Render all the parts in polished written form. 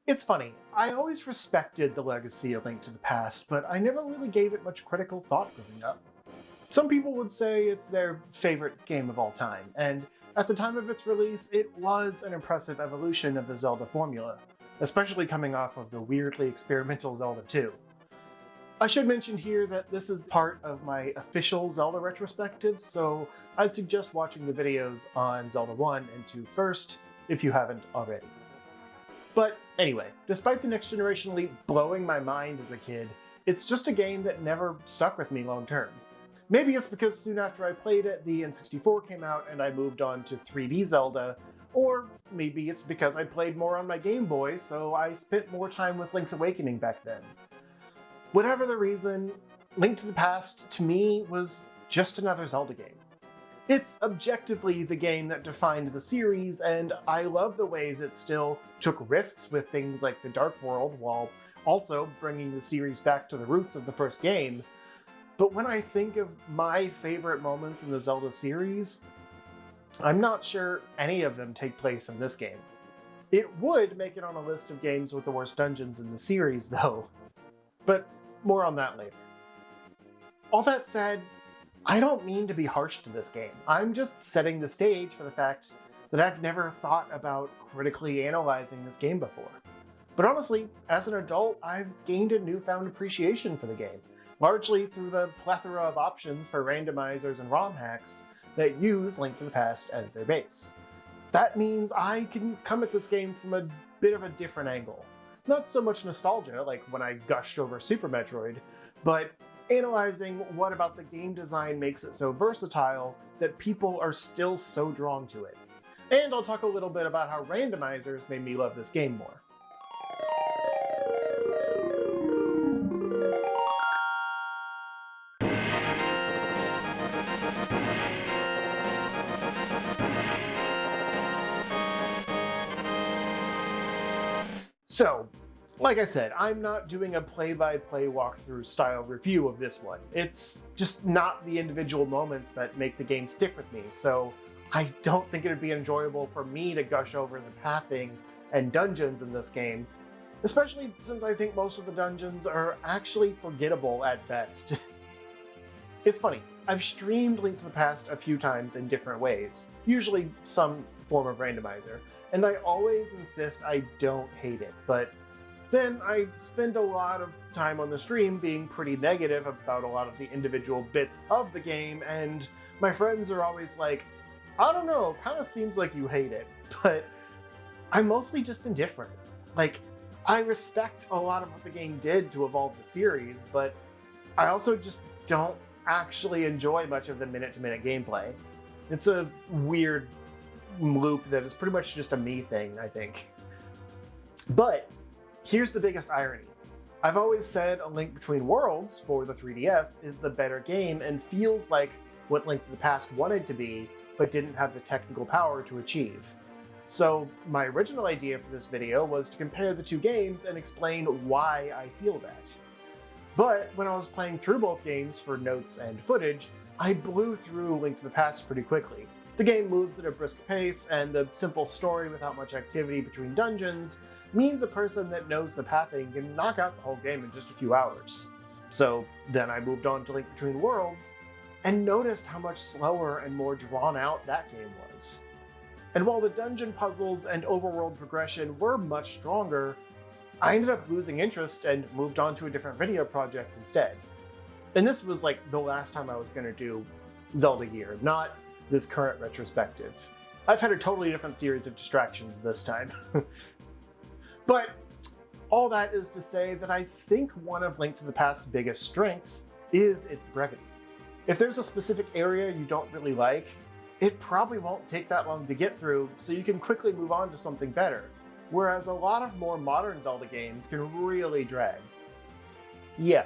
It's funny, I always respected the legacy of Link to the Past, but I never really gave it much critical thought growing up. Some people would say it's their favorite game of all time, and at the time of its release, it was an impressive evolution of the Zelda formula, especially coming off of the weirdly experimental Zelda 2. I should mention here that this is part of my official Zelda retrospective, so I suggest watching the videos on Zelda 1 and 2 first, if you haven't already. But anyway, despite the next generation leap blowing my mind as a kid, it's just a game that never stuck with me long term. Maybe it's because soon after I played it, the N64 came out and I moved on to 3D Zelda, or maybe it's because I played more on my Game Boy, so I spent more time with Link's Awakening back then. Whatever the reason, Link to the Past, to me, was just another Zelda game. It's objectively the game that defined the series, and I love the ways it still took risks with things like the Dark World, while also bringing the series back to the roots of the first game. But when I think of my favorite moments in the Zelda series, I'm not sure any of them take place in this game. It would make it on a list of games with the worst dungeons in the series, though. But more on that later. All that said, I don't mean to be harsh to this game. I'm just setting the stage for the fact that I've never thought about critically analyzing this game before. But honestly, as an adult, I've gained a newfound appreciation for the game, largely through the plethora of options for randomizers and ROM hacks that use Link to the Past as their base. That means I can come at this game from a bit of a different angle. Not so much nostalgia, like when I gushed over Super Metroid, but analyzing what about the game design makes it so versatile that people are still so drawn to it. And I'll talk a little bit about how randomizers made me love this game more. So, like I said, I'm not doing a play-by-play walkthrough style review of this one. It's just not the individual moments that make the game stick with me, so I don't think it'd be enjoyable for me to gush over the pathing and dungeons in this game, especially since I think most of the dungeons are actually forgettable at best. It's funny, I've streamed Link to the Past a few times in different ways, usually some form of randomizer, and I always insist I don't hate it, but then I spend a lot of time on the stream being pretty negative about a lot of the individual bits of the game, and my friends are always like, I don't know, kind of seems like you hate it, but I'm mostly just indifferent. Like, I respect a lot of what the game did to evolve the series, but I also just don't actually enjoy much of the minute-to-minute gameplay. It's a weird loop that is pretty much just a me thing, I think. But here's the biggest irony. I've always said A Link Between Worlds for the 3DS is the better game and feels like what Link to the Past wanted to be, but didn't have the technical power to achieve. So my original idea for this video was to compare the two games and explain why I feel that. But when I was playing through both games for notes and footage, I blew through Link to the Past pretty quickly. The game moves at a brisk pace, and the simple story without much activity between dungeons means a person that knows the pathing can knock out the whole game in just a few hours. So then I moved on to Link Between Worlds, and noticed how much slower and more drawn out that game was. And while the dungeon puzzles and overworld progression were much stronger, I ended up losing interest and moved on to a different video project instead. And this was like the last time I was going to do Zelda gear, not this current retrospective. I've had a totally different series of distractions this time. But all that is to say that I think one of Link to the Past's biggest strengths is its brevity. If there's a specific area you don't really like, it probably won't take that long to get through, so you can quickly move on to something better, whereas a lot of more modern Zelda games can really drag. Yeah,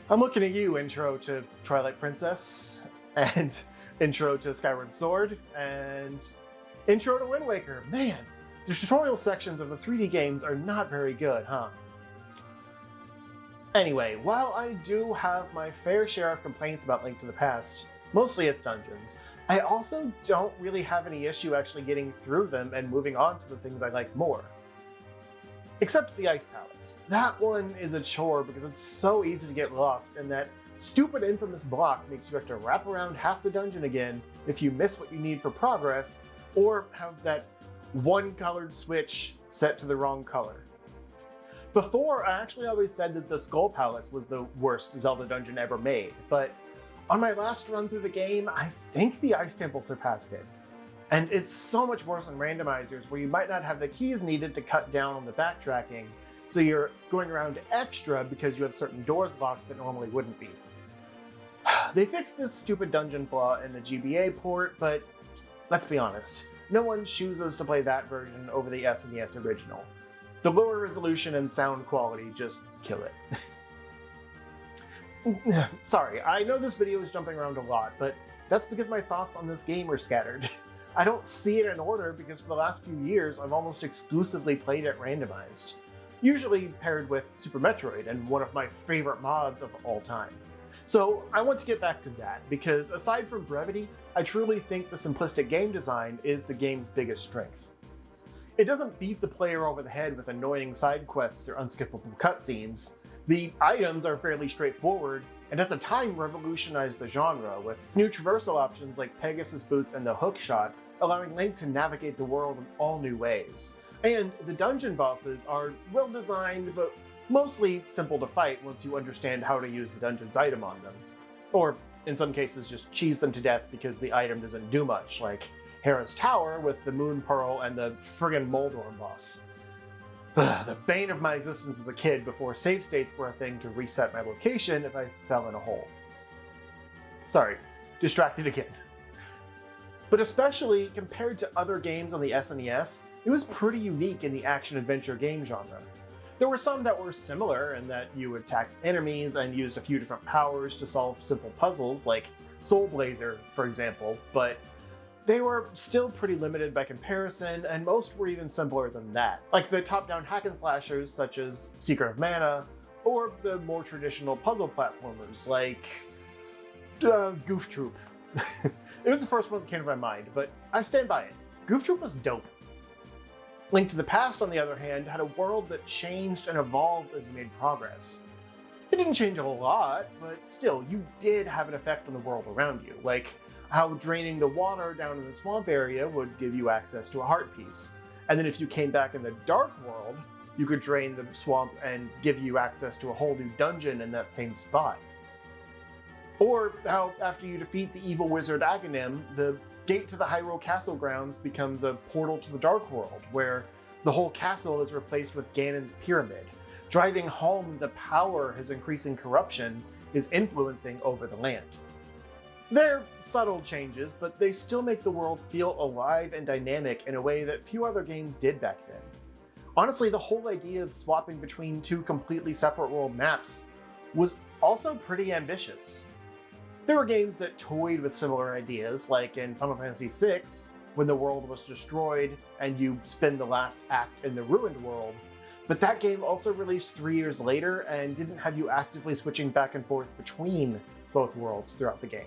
I'm looking at you, Intro to Twilight Princess, and Intro to Skyward Sword, and Intro to Wind Waker. Man, the tutorial sections of the 3D games are not very good, huh? Anyway, while I do have my fair share of complaints about Link to the Past, mostly its dungeons, I also don't really have any issue actually getting through them and moving on to the things I like more. Except the Ice Palace. That one is a chore because it's so easy to get lost, and that stupid infamous block makes you have to wrap around half the dungeon again if you miss what you need for progress, or have that one colored switch set to the wrong color. Before, I actually always said that the Skull Palace was the worst Zelda dungeon ever made, but on my last run through the game, I think the Ice Temple surpassed it. And it's so much worse on randomizers, where you might not have the keys needed to cut down on the backtracking, so you're going around extra because you have certain doors locked that normally wouldn't be. They fixed this stupid dungeon flaw in the GBA port, but let's be honest, no one chooses to play that version over the SNES original. The lower resolution and sound quality just kill it. Sorry, I know this video is jumping around a lot, but that's because my thoughts on this game are scattered. I don't see it in order because for the last few years I've almost exclusively played it randomized, usually paired with Super Metroid and one of my favorite mods of all time. So I want to get back to that, because aside from brevity, I truly think the simplistic game design is the game's biggest strength. It doesn't beat the player over the head with annoying side quests or unskippable cutscenes. The items are fairly straightforward, and at the time revolutionized the genre, with new traversal options like Pegasus Boots and the Hookshot, allowing Link to navigate the world in all new ways. And the dungeon bosses are well designed, but mostly simple to fight once you understand how to use the dungeon's item on them. Or, in some cases, just cheese them to death because the item doesn't do much, like Hera's Tower with the Moon Pearl and the friggin' Moldorm boss. The bane of my existence as a kid before save states were a thing to reset my location if I fell in a hole. Sorry, distracted again. But especially compared to other games on the SNES, it was pretty unique in the action-adventure game genre. There were some that were similar in that you attacked enemies and used a few different powers to solve simple puzzles, like Soul Blazer, for example, but they were still pretty limited by comparison, and most were even simpler than that, like the top-down hack and slashers such as Secret of Mana, or the more traditional puzzle platformers like Goof Troop. It was the first one that came to my mind, but I stand by it. Goof Troop was dope. Link to the Past, on the other hand, had a world that changed and evolved as you made progress. It didn't change a lot, but still, you did have an effect on the world around you, like how draining the water down in the swamp area would give you access to a heart piece. And then if you came back in the Dark World, you could drain the swamp and give you access to a whole new dungeon in that same spot. Or how, after you defeat the evil wizard Aghanim, the gate to the Hyrule Castle grounds becomes a portal to the Dark World, where the whole castle is replaced with Ganon's Pyramid, driving home the power his increasing corruption is influencing over the land. They're subtle changes, but they still make the world feel alive and dynamic in a way that few other games did back then. Honestly, the whole idea of swapping between two completely separate world maps was also pretty ambitious. There were games that toyed with similar ideas, like in Final Fantasy VI, when the world was destroyed and you spend the last act in the ruined world, but that game also released 3 years later and didn't have you actively switching back and forth between both worlds throughout the game.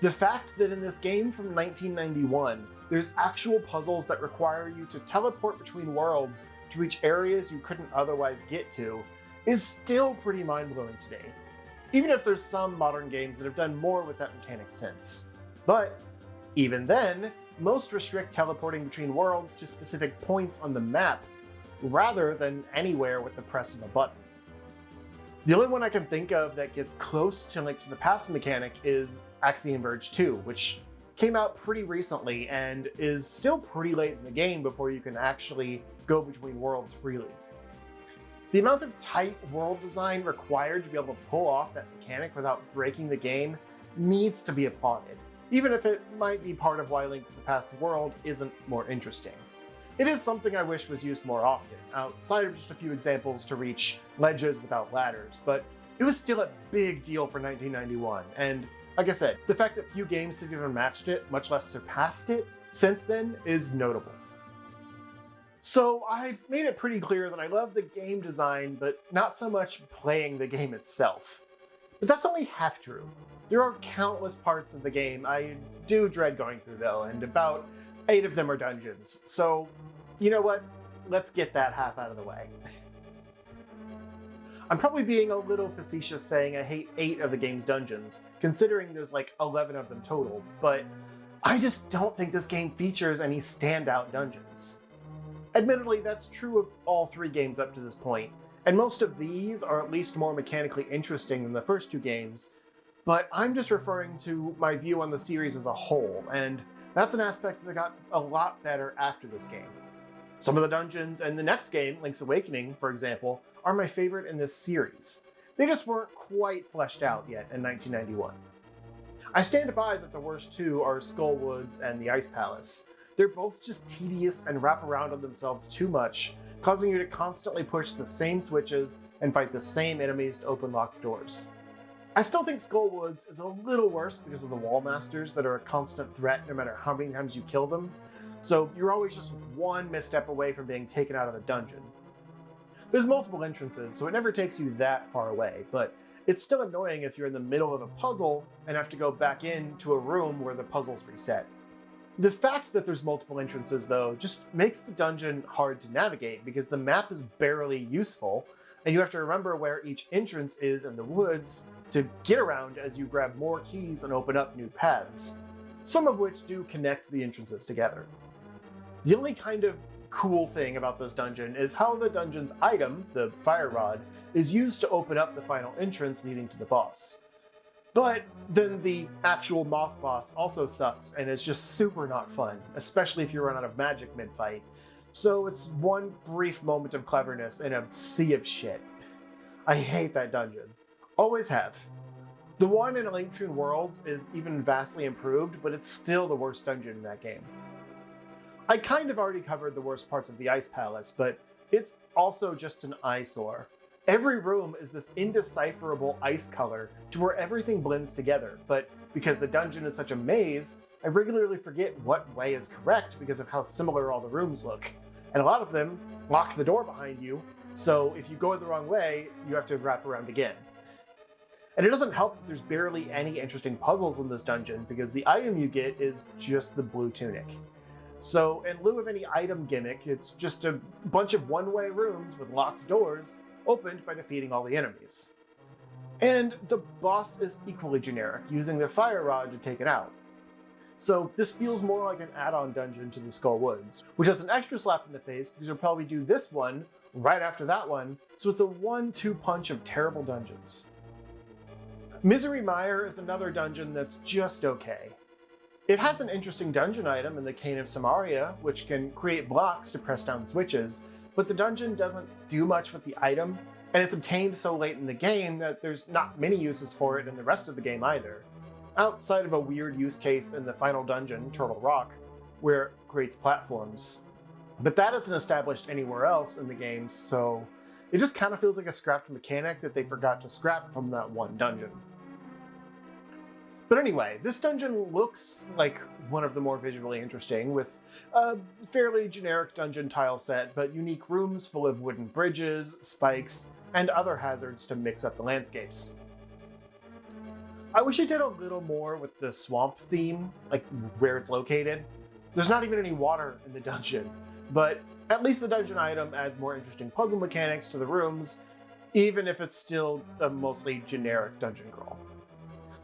The fact that in this game from 1991, there's actual puzzles that require you to teleport between worlds to reach areas you couldn't otherwise get to is still pretty mind-blowing today, even if there's some modern games that have done more with that mechanic since. But even then, most restrict teleporting between worlds to specific points on the map, rather than anywhere with the press of a button. The only one I can think of that gets close to Link to the Past mechanic is Axiom Verge 2, which came out pretty recently and is still pretty late in the game before you can actually go between worlds freely. The amount of tight world design required to be able to pull off that mechanic without breaking the game needs to be applauded, even if it might be part of why Link to the Past world isn't more interesting. It is something I wish was used more often, outside of just a few examples to reach ledges without ladders, but it was still a big deal for 1991, and like I said, the fact that few games have even matched it, much less surpassed it, since then is notable. So I've made it pretty clear that I love the game design, but not so much playing the game itself. But that's only half true. There are countless parts of the game I do dread going through though, and about 8 of them are dungeons. So, you know what? let's get that half out of the way. I'm probably being a little facetious saying I hate 8 of the game's dungeons, considering there's like 11 of them total, but I just don't think this game features any standout dungeons. Admittedly, that's true of all 3 games up to this point, and most of these are at least more mechanically interesting than the first 2 games, but I'm just referring to my view on the series as a whole, and that's an aspect that got a lot better after this game. Some of the dungeons in the next game, Link's Awakening, for example, are my favorite in this series. They just weren't quite fleshed out yet in 1991. I stand by that the worst 2 are Skull Woods and the Ice Palace. They're both just tedious and wrap around on themselves too much, causing you to constantly push the same switches and fight the same enemies to open locked doors. I still think Skull Woods is a little worse because of the Wall Masters that are a constant threat no matter how many times you kill them, so you're always just one misstep away from being taken out of the dungeon. There's multiple entrances, so it never takes you that far away, but it's still annoying if you're in the middle of a puzzle and have to go back into a room where the puzzle's reset. The fact that there's multiple entrances, though, just makes the dungeon hard to navigate because the map is barely useful, and you have to remember where each entrance is in the woods to get around as you grab more keys and open up new paths, some of which do connect the entrances together. The only kind of cool thing about this dungeon is how the dungeon's item, the fire rod, is used to open up the final entrance leading to the boss. But then the actual moth boss also sucks and is just super not fun, especially if you run out of magic mid-fight. So it's one brief moment of cleverness in a sea of shit. I hate that dungeon. Always have. The one in A Link Between Worlds is even vastly improved, but it's still the worst dungeon in that game. I kind of already covered the worst parts of the Ice Palace, but it's also just an eyesore. Every room is this indecipherable ice color to where everything blends together, but because the dungeon is such a maze, I regularly forget what way is correct because of how similar all the rooms look. And a lot of them lock the door behind you, so if you go the wrong way, you have to wrap around again. And it doesn't help that there's barely any interesting puzzles in this dungeon because the item you get is just the blue tunic. So in lieu of any item gimmick, it's just a bunch of one-way rooms with locked doors opened by defeating all the enemies. And the boss is equally generic, using the fire rod to take it out. So this feels more like an add-on dungeon to the Skull Woods, which has an extra slap in the face because you'll probably do this one right after that one, so it's a 1-2 punch of terrible dungeons. Misery Mire is another dungeon that's just okay. It has an interesting dungeon item in the Cane of Samaria, which can create blocks to press down switches, but the dungeon doesn't do much with the item, and it's obtained so late in the game that there's not many uses for it in the rest of the game either, outside of a weird use case in the final dungeon, Turtle Rock, where it creates platforms. But that isn't established anywhere else in the game, so it just kind of feels like a scrapped mechanic that they forgot to scrap from that one dungeon. But anyway, this dungeon looks like one of the more visually interesting, with a fairly generic dungeon tile set, but unique rooms full of wooden bridges, spikes, and other hazards to mix up the landscapes. I wish it did a little more with the swamp theme, like where it's located. There's not even any water in the dungeon, but at least the dungeon item adds more interesting puzzle mechanics to the rooms, even if it's still a mostly generic dungeon crawl.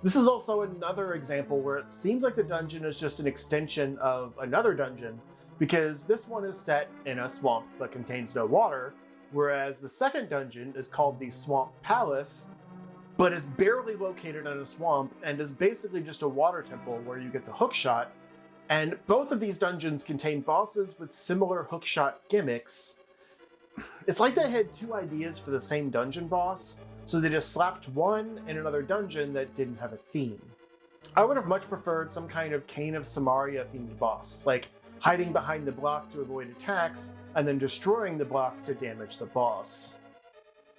This is also another example where it seems like the dungeon is just an extension of another dungeon, because this one is set in a swamp but contains no water, whereas the second dungeon is called the Swamp Palace, but is barely located in a swamp and is basically just a water temple where you get the hookshot, and both of these dungeons contain bosses with similar hookshot gimmicks. It's like they had 2 ideas for the same dungeon boss, so they just slapped one in another dungeon that didn't have a theme. I would have much preferred some kind of Cane of Samaria themed boss, like hiding behind the block to avoid attacks, and then destroying the block to damage the boss.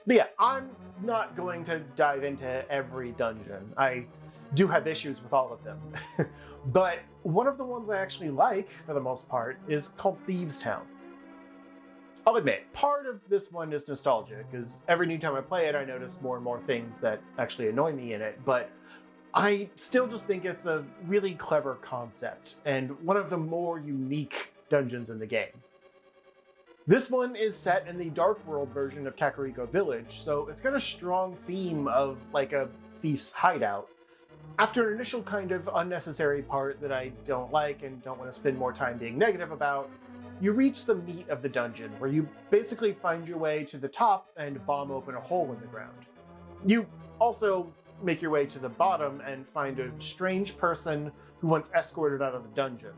But yeah, I'm not going to dive into every dungeon. I do have issues with all of them. But one of the ones I actually like, for the most part, is called Thieves Town. I'll admit, part of this one is nostalgia, because every new time I play it, I notice more and more things that actually annoy me in it, but I still just think it's a really clever concept, and one of the more unique dungeons in the game. This one is set in the Dark World version of Kakariko Village, so it's got a strong theme of like a thief's hideout. After an initial kind of unnecessary part that I don't like and don't want to spend more time being negative about, you reach the meat of the dungeon, where you basically find your way to the top and bomb open a hole in the ground. You also make your way to the bottom and find a strange person who wants escorted out of the dungeon.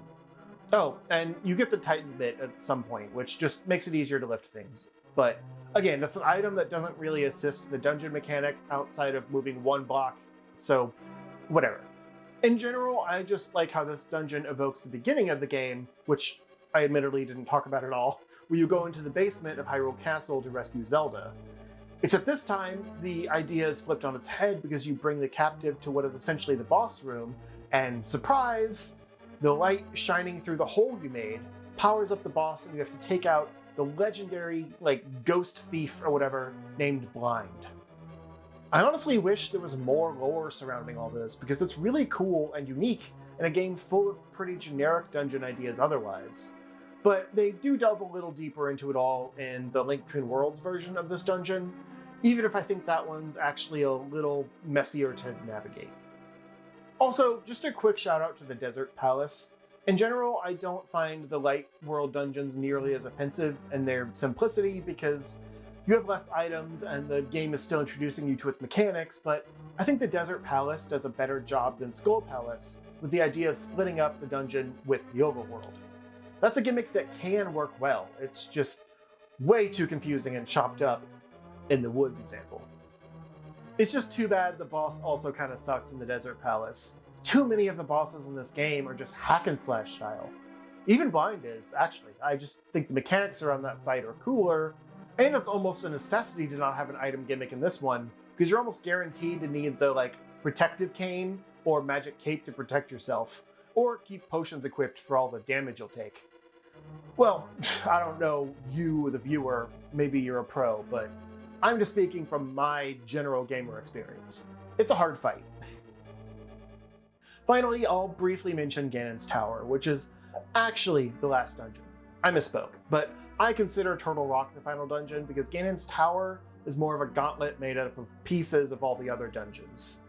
Oh, and you get the Titan's bit at some point, which just makes it easier to lift things. But again, that's an item that doesn't really assist the dungeon mechanic outside of moving one block, so whatever. In general, I just like how this dungeon evokes the beginning of the game, which I admittedly didn't talk about at all, where you go into the basement of Hyrule Castle to rescue Zelda. Except this time, the idea is flipped on its head because you bring the captive to what is essentially the boss room, and surprise! The light shining through the hole you made powers up the boss, and you have to take out the legendary, ghost thief or whatever, named Blind. I honestly wish there was more lore surrounding all this, because it's really cool and unique in a game full of pretty generic dungeon ideas otherwise. But they do delve a little deeper into it all in the Link Between Worlds version of this dungeon, even if I think that one's actually a little messier to navigate. Also, just a quick shout out to the Desert Palace. In general, I don't find the Light World dungeons nearly as offensive in their simplicity because you have less items and the game is still introducing you to its mechanics, but I think the Desert Palace does a better job than Skull Palace with the idea of splitting up the dungeon with the overworld. That's a gimmick that can work well, it's just way too confusing and chopped up in the Woods example. It's just too bad the boss also kind of sucks in the Desert Palace. Too many of the bosses in this game are just hack and slash style. Even Blind is, actually. I just think the mechanics around that fight are cooler, and it's almost a necessity to not have an item gimmick in this one, because you're almost guaranteed to need the protective cane or magic cape to protect yourself, or keep potions equipped for all the damage you'll take. Well, I don't know you, the viewer, maybe you're a pro, but I'm just speaking from my general gamer experience. It's a hard fight. Finally, I'll briefly mention Ganon's Tower, which is actually the last dungeon. I misspoke, but I consider Turtle Rock the final dungeon because Ganon's Tower is more of a gauntlet made up of pieces of all the other dungeons.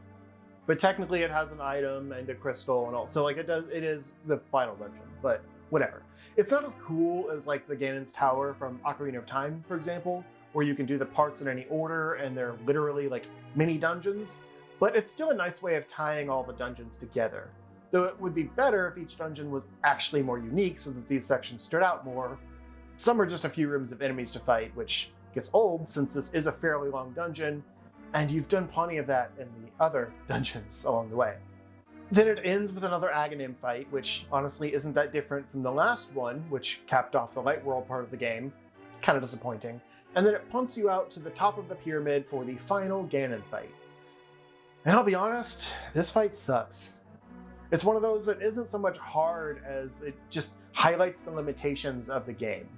But technically it has an item and a crystal and all, so it is the final dungeon, but whatever. It's not as cool as the Ganon's Tower from Ocarina of Time, for example, where you can do the parts in any order and they're literally mini dungeons, but it's still a nice way of tying all the dungeons together. Though it would be better if each dungeon was actually more unique so that these sections stood out more. Some are just a few rooms of enemies to fight, which gets old since this is a fairly long dungeon, and you've done plenty of that in the other dungeons along the way. Then it ends with another Aghanim fight, which honestly isn't that different from the last one, which capped off the Light World part of the game. Kind of disappointing. And then it punts you out to the top of the pyramid for the final Ganon fight. And I'll be honest, this fight sucks. It's one of those that isn't so much hard as it just highlights the limitations of the game.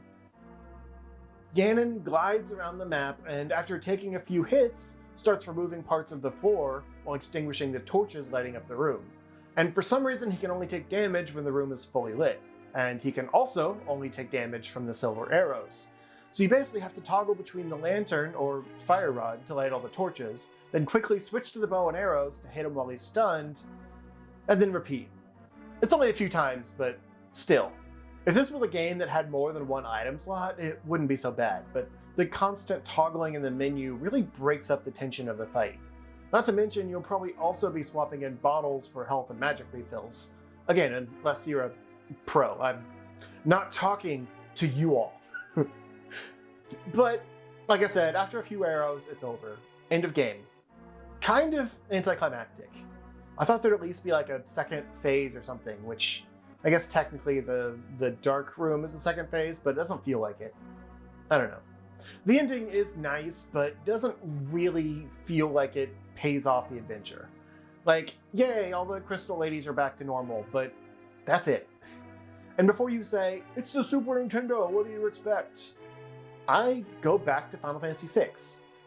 Ganon glides around the map and after taking a few hits, starts removing parts of the floor while extinguishing the torches lighting up the room. And for some reason he can only take damage when the room is fully lit. And he can also only take damage from the silver arrows. So you basically have to toggle between the lantern or fire rod to light all the torches, then quickly switch to the bow and arrows to hit him while he's stunned, and then repeat. It's only a few times, but still. If this was a game that had more than one item slot, it wouldn't be so bad, but the constant toggling in the menu really breaks up the tension of the fight. Not to mention, you'll probably also be swapping in bottles for health and magic refills. Again, unless you're a pro. I'm not talking to you all. But, like I said, after a few arrows, it's over. End of game. Kind of anticlimactic. I thought there'd at least be a second phase or something, which I guess technically the dark room is the second phase, but it doesn't feel like it. I don't know. The ending is nice, but doesn't really feel like it pays off the adventure. Yay, all the crystal ladies are back to normal, but that's it. And before you say, it's the Super Nintendo, what do you expect? I go back to Final Fantasy VI.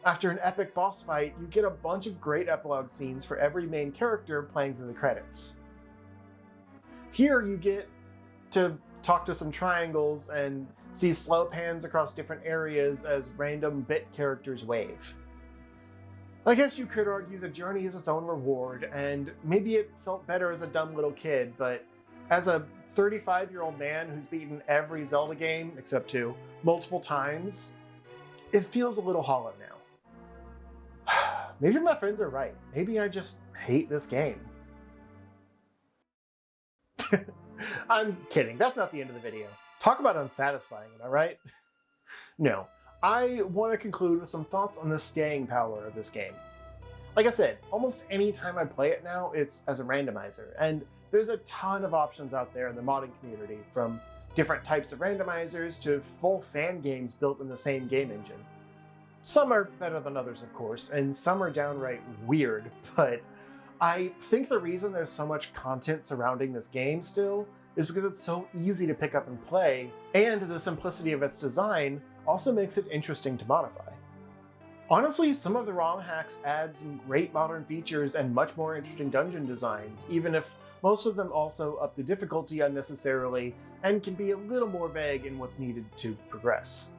After an epic boss fight, you get a bunch of great epilogue scenes for every main character playing through the credits. Here you get to talk to some triangles and see slow pans across different areas as random bit characters wave. I guess you could argue the journey is its own reward, and maybe it felt better as a dumb little kid, but as a 35-year-old man who's beaten every Zelda game, except 2, multiple times, it feels a little hollow now. Maybe my friends are right. Maybe I just hate this game. I'm kidding. That's not the end of the video. Talk about unsatisfying, am I right? No. I want to conclude with some thoughts on the staying power of this game. Like I said, almost any time I play it now, it's as a randomizer, and there's a ton of options out there in the modding community, from different types of randomizers to full fan games built in the same game engine. Some are better than others, of course, and some are downright weird, but I think the reason there's so much content surrounding this game still is because it's so easy to pick up and play, and the simplicity of its design also makes it interesting to modify. Honestly, some of the ROM hacks add some great modern features and much more interesting dungeon designs, even if most of them also up the difficulty unnecessarily and can be a little more vague in what's needed to progress.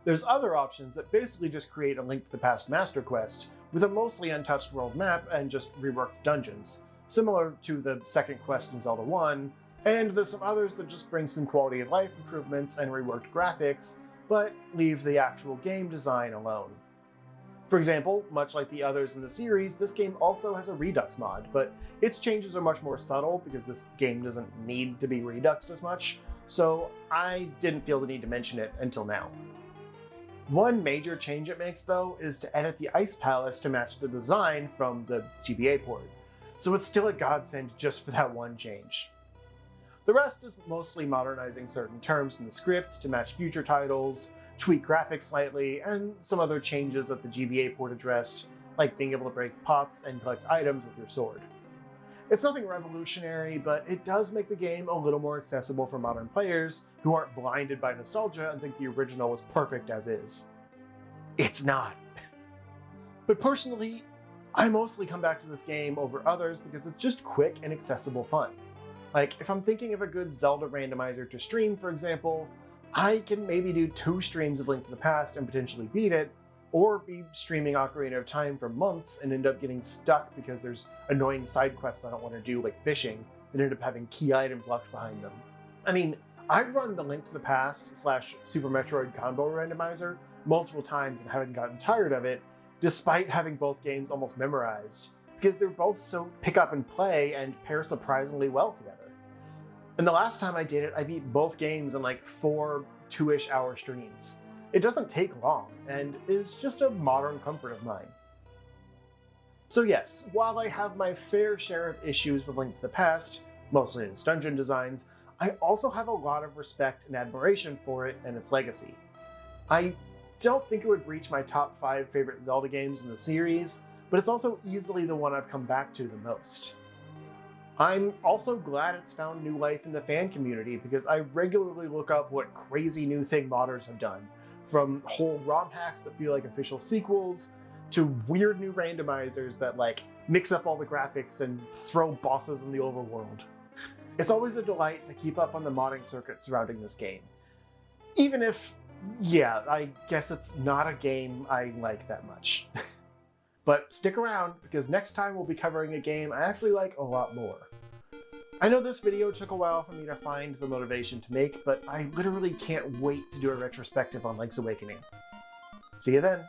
There's other options that basically just create a Link to the Past master quest with a mostly untouched world map and just reworked dungeons, similar to the second quest in Zelda 1, and there's some others that just bring some quality of life improvements and reworked graphics, but leave the actual game design alone. For example, much like the others in the series, this game also has a Redux mod, but its changes are much more subtle because this game doesn't need to be reduxed as much, so I didn't feel the need to mention it until now. One major change it makes, though, is to edit the Ice Palace to match the design from the GBA port, so it's still a godsend just for that one change. The rest is mostly modernizing certain terms in the script to match future titles, tweak graphics slightly, and some other changes that the GBA port addressed, like being able to break pots and collect items with your sword. It's nothing revolutionary, but it does make the game a little more accessible for modern players who aren't blinded by nostalgia and think the original was perfect as is. It's not. But personally, I mostly come back to this game over others because it's just quick and accessible fun. Like, if I'm thinking of a good Zelda randomizer to stream, for example, I can maybe do 2 streams of Link to the Past and potentially beat it, or be streaming Ocarina of Time for months and end up getting stuck because there's annoying side quests I don't want to do, like fishing, and end up having key items left behind them. I mean, I've run the Link to the Past / Super Metroid combo randomizer multiple times and haven't gotten tired of it, despite having both games almost memorized, because they're both so pick up and play and pair surprisingly well together. And the last time I did it, I beat both games in like 4 2-ish hour streams. It doesn't take long, and is just a modern comfort of mine. So yes, while I have my fair share of issues with Link to the Past, mostly in its dungeon designs, I also have a lot of respect and admiration for it and its legacy. I don't think it would breach my top 5 favorite Zelda games in the series, but it's also easily the one I've come back to the most. I'm also glad it's found new life in the fan community because I regularly look up what crazy new thing modders have done, from whole ROM hacks that feel like official sequels, to weird new randomizers that like mix up all the graphics and throw bosses in the overworld. It's always a delight to keep up on the modding circuit surrounding this game. Even if, yeah, I guess it's not a game I like that much. But stick around, because next time we'll be covering a game I actually like a lot more. I know this video took a while for me to find the motivation to make, but I literally can't wait to do a retrospective on Link's Awakening. See you then!